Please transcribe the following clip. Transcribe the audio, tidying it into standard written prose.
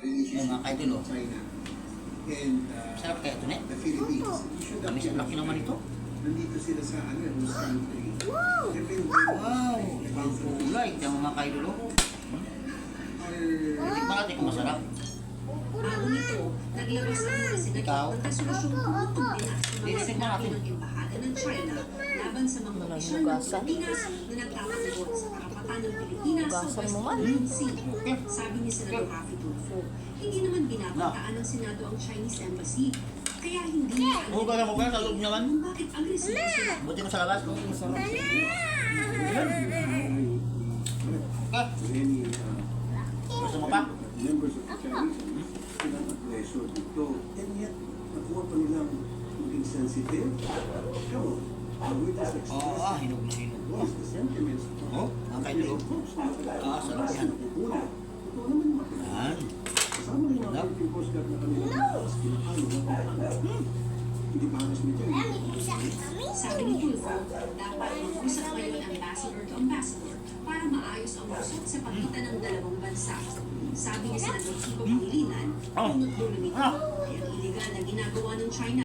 Yung mga kaidol, oh. China and Sarap kaya ito, ne? the Philippines. You should have Kami sa laki naman ito. nandito sila sa host country. Wow! Ibang kulay. Ito yung mga kaidol, oh. Tikman natin kung masarap. Bago nito, naglabas ang mga Ikaw? ng resolusyong pumutol din ang Titikman natin. ng embahada ng China laban sa mga opisyal ng Pilipinas na nagtatanggol sa karapatan ng Pilipinas sa Hugasan West mo man. Philippine Sea. Sabi ni Senador Rafi Tulfo, hindi naman binabantaan ng Senado ang Chinese Embassy. Kaya hindi niya alam Huwag ka sa loob naman. kung bakit agresibo sila. Buti ko sa labas. Masarap. Okay. Many Gusto mo pa? members of the Chinese pinaka-pressure dito. And yet, nakuha pa nilang maging sensitive. Come on, we just express Hinog na hinog. what is the sentiments Oh, ang kaidol, oh. Sarap yan. Ito naman makikita. Yan. Kasama rin ang Philippine Coast Guard na kanilang lakas, kinakalo na hindi pa halos nito. Sabi ni Tulfo, dapat mag-usap ngayon ambassador to ambassador para maayos ang usap sa pagitan ng dalawang bansa. Sabi ni Senador Kiko Pangilinan, punot dulo nito ay ang iligal na ginagawa ng China